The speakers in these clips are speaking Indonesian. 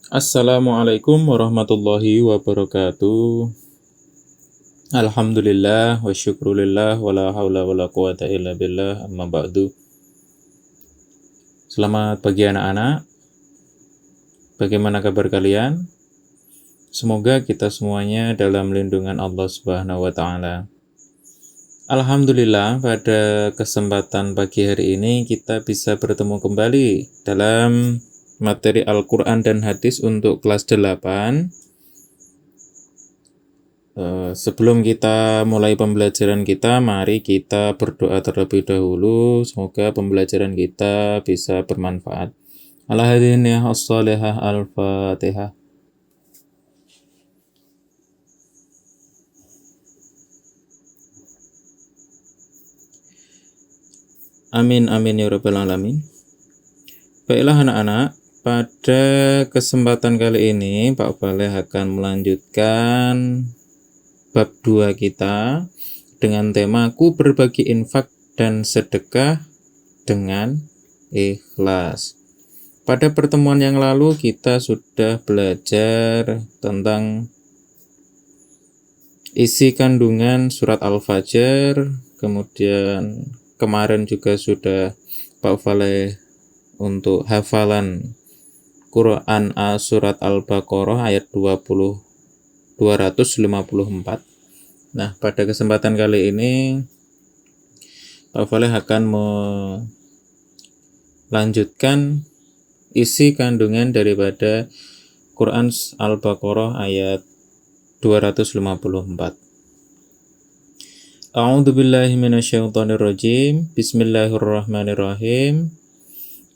Assalamualaikum warahmatullahi wabarakatuh. Alhamdulillah wa syukrulillah wa la hawla wa la quwata illa billah amma ba'du. Selamat pagi anak-anak. Bagaimana kabar kalian? Semoga kita semuanya dalam lindungan Allah Subhanahu wa taala. Alhamdulillah pada kesempatan pagi hari ini kita bisa bertemu kembali dalam materi Al-Quran dan Hadis untuk kelas 8. Sebelum kita mulai pembelajaran kita, mari kita berdoa terlebih dahulu. Semoga pembelajaran kita bisa bermanfaat. Al-Hadiniyah as-salihah al-Fatihah. Amin amin ya rabbal alamin. Baiklah anak-anak, pada kesempatan kali ini Pak Baleh akan melanjutkan bab 2 kita dengan tema Ku berbagi infak dan sedekah dengan ikhlas. Pada pertemuan yang lalu kita sudah belajar tentang isi kandungan surat Al-Fajr, kemudian kemarin juga sudah Pak Baleh untuk hafalan Quran surat Al-Baqarah ayat 254. Nah, pada kesempatan kali ini Pak Faleh akan melanjutkan isi kandungan daripada Quran Al-Baqarah ayat 254. A'udzubillahi minasyaitonirrajim. Bismillahirrahmanirrahim.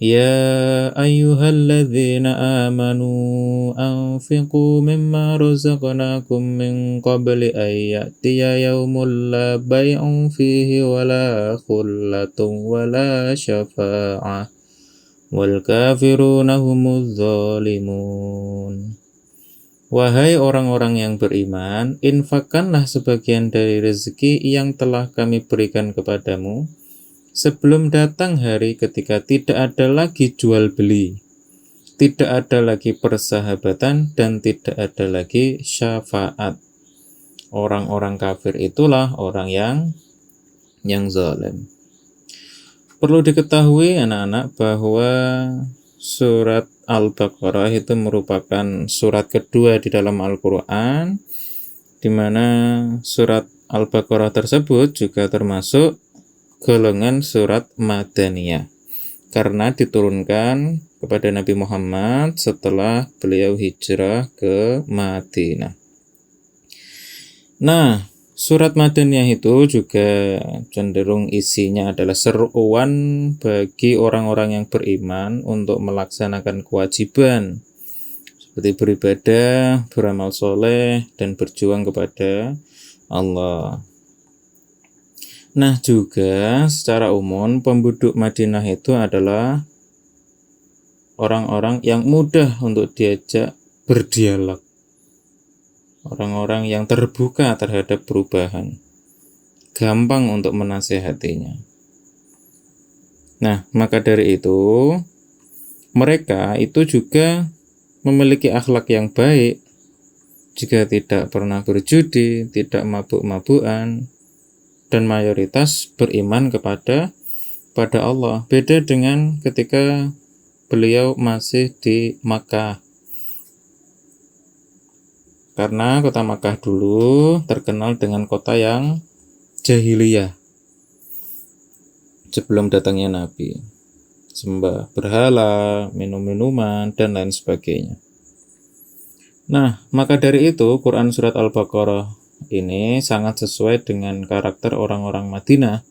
Ya ayyuhalladzina amanu anfiqu mimma razaqnakum min qabli an ya'tiya yawmul la bay'un fihi wala khullatun wala syafa'ah wal kafiruna humuz zalimun. Wahai orang-orang yang beriman, infakkanlah sebagian dari rezeki yang telah kami berikan kepadamu sebelum datang hari ketika tidak ada lagi jual beli, tidak ada lagi persahabatan, dan tidak ada lagi syafaat. Orang-orang kafir itulah orang yang zalim. Perlu diketahui anak-anak bahwa surat Al-Baqarah itu merupakan surat kedua di dalam Al-Quran, di mana surat Al-Baqarah tersebut juga termasuk golongan surat Madaniyah karena diturunkan kepada Nabi Muhammad setelah beliau hijrah ke Madinah. Nah, surat Madaniyah itu juga cenderung isinya adalah seruan bagi orang-orang yang beriman untuk melaksanakan kewajiban seperti beribadah, beramal soleh, dan berjuang kepada Allah. Nah, juga secara umum penduduk Madinah itu adalah orang-orang yang mudah untuk diajak berdialog. Orang-orang yang terbuka terhadap perubahan. Gampang untuk menasehatinya. Nah, maka dari itu mereka itu juga memiliki akhlak yang baik. Jika tidak pernah berjudi, tidak mabuk-mabukan, dan mayoritas beriman kepada Allah. Beda dengan ketika beliau masih di Makkah. Karena kota Makkah dulu terkenal dengan kota yang jahiliyah. Sebelum datangnya Nabi. Sembah berhala, minum-minuman, dan lain sebagainya. Nah, maka dari itu Quran Surat Al-Baqarah ini sangat sesuai dengan karakter orang-orang Madinah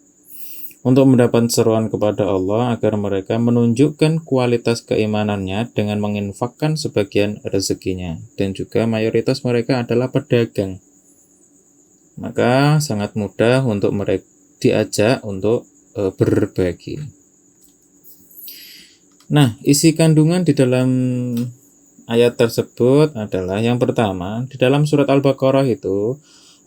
untuk mendapat seruan kepada Allah agar mereka menunjukkan kualitas keimanannya dengan menginfakkan sebagian rezekinya, dan juga mayoritas mereka adalah pedagang. Maka sangat mudah untuk mereka diajak untuk berbagi. Nah, isi kandungan di dalam ayat tersebut adalah yang pertama, di dalam surat Al-Baqarah itu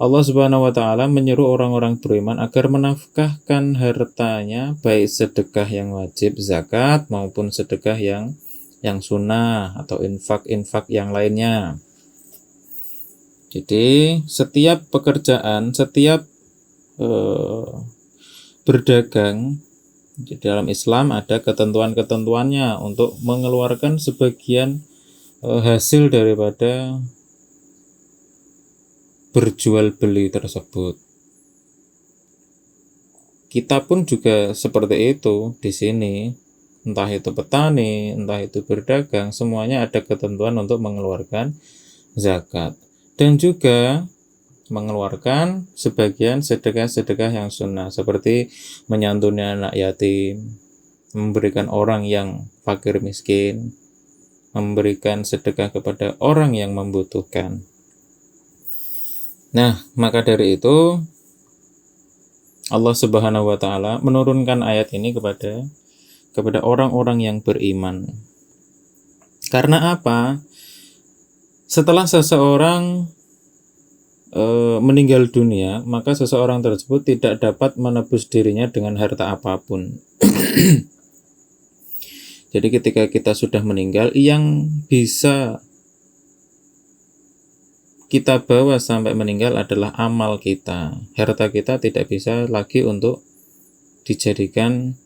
Allah Subhanahu wa taala menyeru orang-orang beriman agar menafkahkan hartanya baik sedekah yang wajib zakat maupun sedekah yang yang sunnah atau infak-infak yang lainnya. Jadi setiap pekerjaan, setiap berdagang di dalam Islam ada ketentuan-ketentuannya untuk mengeluarkan sebagian hasil daripada berjual beli tersebut. Kita pun juga seperti itu di sini. Entah itu petani, entah itu berdagang, semuanya ada ketentuan untuk mengeluarkan zakat. Dan juga mengeluarkan sebagian sedekah-sedekah yang sunnah, seperti menyantuni anak yatim, memberikan orang yang fakir miskin, memberikan sedekah kepada orang yang membutuhkan. Nah, maka dari itu Allah Subhanahu wa taala menurunkan ayat ini kepada orang-orang yang beriman. Karena apa? Setelah seseorang meninggal dunia, maka seseorang tersebut tidak dapat menebus dirinya dengan harta apapun. Jadi ketika kita sudah meninggal, yang bisa kita bawa sampai meninggal adalah amal kita. Harta kita tidak bisa lagi untuk dijadikan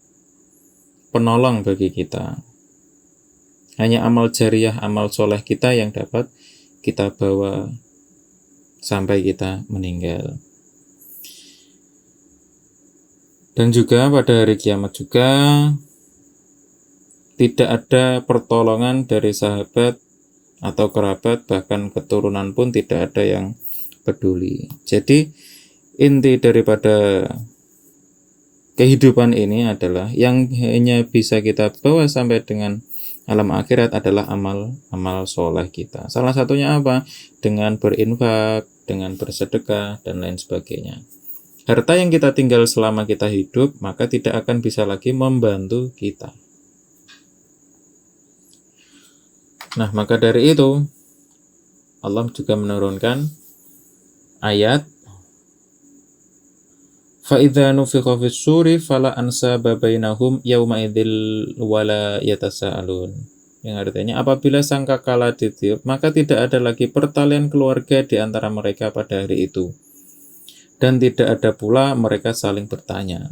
penolong bagi kita. Hanya amal jariah, amal soleh kita yang dapat kita bawa sampai kita meninggal. Dan juga pada hari kiamat juga tidak ada pertolongan dari sahabat atau kerabat, bahkan keturunan pun tidak ada yang peduli. Jadi inti daripada kehidupan ini adalah yang hanya bisa kita bawa sampai dengan alam akhirat adalah amal soleh kita. Salah satunya apa? Dengan berinfak, dengan bersedekah, dan lain sebagainya. Harta yang kita tinggal selama kita hidup, maka tidak akan bisa lagi membantu kita. Nah, maka dari itu Allah juga menurunkan ayat فَإِذَا نُفِخَ فِي الصُّورِ فَلَا أَنْسَابَ بَيْنَهُمْ يَوْمَئِذٍ وَلَا يَتَسَاءَلُونَ. Yang artinya, apabila sangkakala ditiup, maka tidak ada lagi pertalian keluarga di antara mereka pada hari itu. Dan tidak ada pula mereka saling bertanya.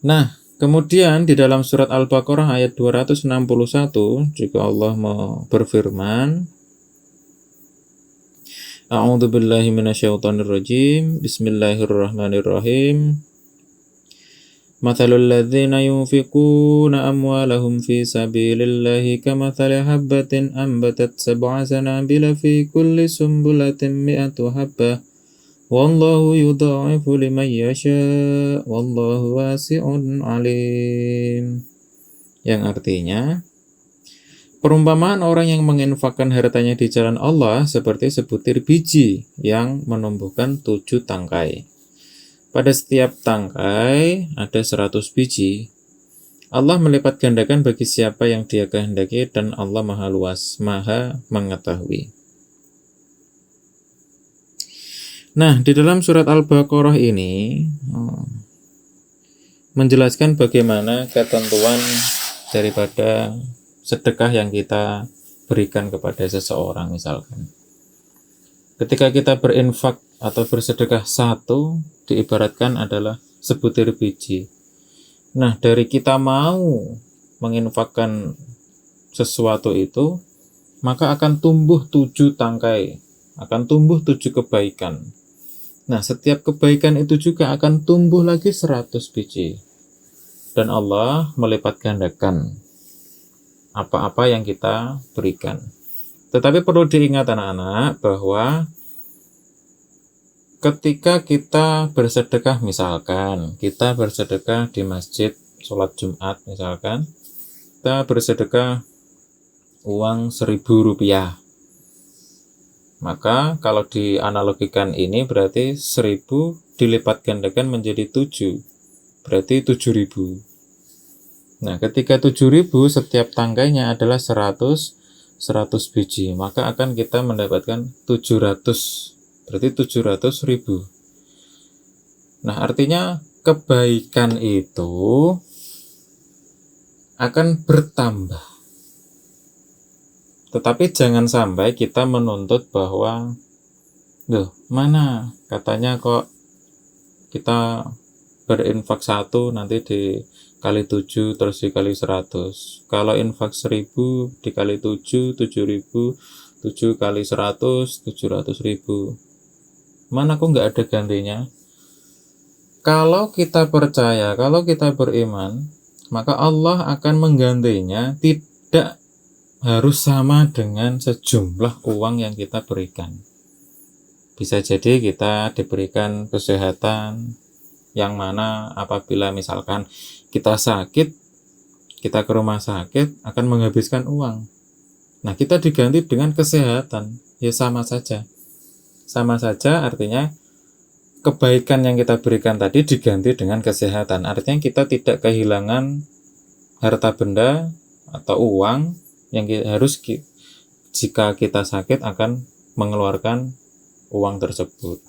Nah, kemudian di dalam surat Al-Baqarah ayat 261 juga Allah berfirman, A'udzu billahi minasyaitonir rajim. Bismillahirrahmanirrahim. Mathalul ladzina yunfiquna amwalahum fi sabilillahi kamathali habbatin ambatat sab'a sanabila fi kulli sumbulatin mi'atu habbah. Wallahu yudha'ifu liman yasha' wallahu wasi'un alim. Yang artinya, perumpamaan orang yang menginfakkan hartanya di jalan Allah seperti sebutir biji yang menumbuhkan 7 tangkai. Pada setiap tangkai ada 100 biji. Allah melipat gandakan bagi siapa yang Dia kehendaki dan Allah Maha Luas, Maha mengetahui. Nah, di dalam surat Al-Baqarah ini menjelaskan bagaimana ketentuan daripada sedekah yang kita berikan kepada seseorang. Misalkan ketika kita berinfak atau bersedekah satu, diibaratkan adalah sebutir biji. Nah, dari kita mau menginfakkan sesuatu itu, maka akan tumbuh 7 tangkai, akan tumbuh 7 kebaikan. Nah, setiap kebaikan itu juga akan tumbuh lagi 100 biji. Dan Allah melipat gandakan apa-apa yang kita berikan. Tetapi perlu diingat anak-anak bahwa ketika kita bersedekah, misalkan kita bersedekah di masjid sholat Jumat, misalkan kita bersedekah uang Rp1.000, maka kalau dianalogikan ini berarti 1.000 dilipat gandakan menjadi 7, berarti 7.000. Nah, ketika 7.000 setiap tangkainya adalah 100 biji, maka akan kita mendapatkan 700, berarti 700.000. Nah, artinya kebaikan itu akan bertambah. Tetapi jangan sampai kita menuntut bahwa, loh, mana katanya kok kita berinfak 1 nanti dikali 7 terus dikali 100. Kalau infak 1000 dikali 7, 7000, 7 kali 100, 700.000. Mana kok nggak ada gantinya? Kalau kita percaya, kalau kita beriman, maka Allah akan menggantinya tidak harus sama dengan sejumlah uang yang kita berikan. Bisa jadi kita diberikan kesehatan yang mana apabila misalkan kita sakit, kita ke rumah sakit akan menghabiskan uang. Nah, kita diganti dengan kesehatan, ya sama saja. Sama saja artinya kebaikan yang kita berikan tadi diganti dengan kesehatan. Artinya kita tidak kehilangan harta benda atau uang yang harus jika kita sakit akan mengeluarkan uang tersebut.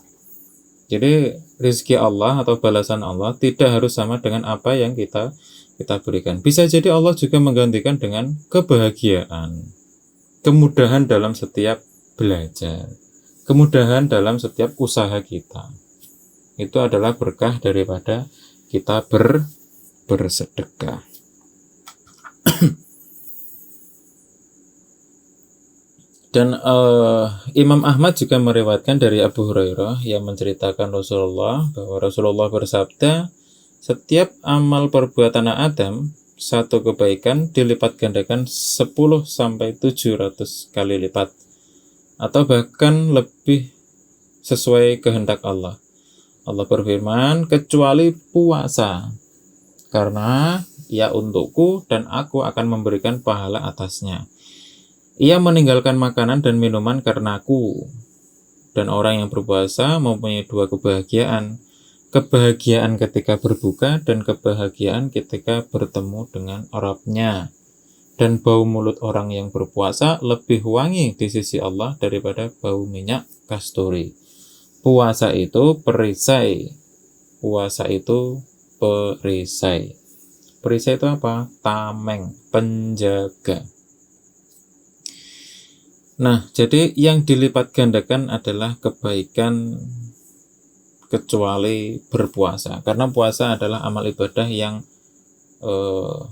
Jadi rezeki Allah atau balasan Allah tidak harus sama dengan apa yang kita berikan. Bisa jadi Allah juga menggantikan dengan kebahagiaan, kemudahan dalam setiap belajar, kemudahan dalam setiap usaha kita. Itu adalah berkah daripada kita bersedekah. Dan Imam Ahmad juga meriwayatkan dari Abu Hurairah yang menceritakan Rasulullah bahwa Rasulullah bersabda, setiap amal perbuatan Adam, satu kebaikan dilipat gandakan 10 sampai 700 kali lipat, atau bahkan lebih sesuai kehendak Allah. Allah berfirman, kecuali puasa, karena ia untukku dan aku akan memberikan pahala atasnya. Ia meninggalkan makanan dan minuman karenaku. Dan orang yang berpuasa mempunyai 2 kebahagiaan. Kebahagiaan ketika berbuka dan kebahagiaan ketika bertemu dengan Rabb-Nya. Dan bau mulut orang yang berpuasa lebih wangi di sisi Allah daripada bau minyak kasturi. Puasa itu perisai. Puasa itu perisai. Perisai itu apa? Tameng, penjaga. Nah, jadi yang dilipat gandakan adalah kebaikan kecuali berpuasa. Karena puasa adalah amal ibadah yang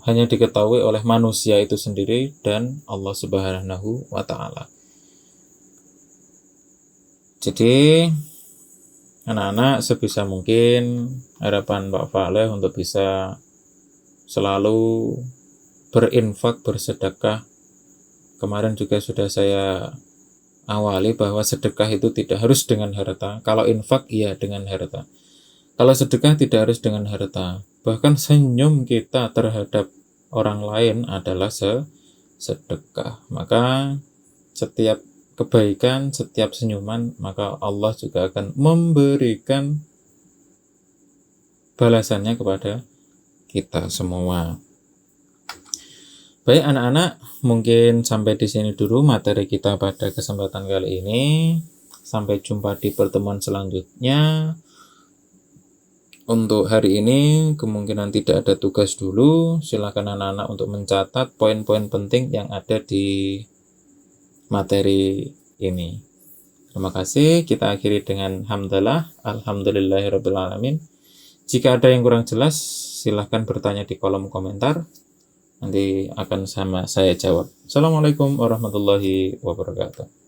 hanya diketahui oleh manusia itu sendiri dan Allah Subhanahu wa Ta'ala. Jadi, anak-anak sebisa mungkin harapan Pak Fa'leh untuk bisa selalu berinfak, bersedekah. Kemarin juga sudah saya awali bahwa sedekah itu tidak harus dengan harta. Kalau infak, iya dengan harta. Kalau sedekah tidak harus dengan harta. Bahkan senyum kita terhadap orang lain adalah sedekah. Maka setiap kebaikan, setiap senyuman, maka Allah juga akan memberikan balasannya kepada kita semua. Baik anak-anak, mungkin sampai di sini dulu materi kita pada kesempatan kali ini. Sampai jumpa di pertemuan selanjutnya. Untuk hari ini kemungkinan tidak ada tugas dulu. Silakan anak-anak untuk mencatat poin-poin penting yang ada di materi ini. Terima kasih. Kita akhiri dengan hamdalah. Alhamdulillahirabbil alamin. Jika ada yang kurang jelas, silakan bertanya di kolom komentar. Nanti akan sama saya jawab. Assalamualaikum warahmatullahi wabarakatuh.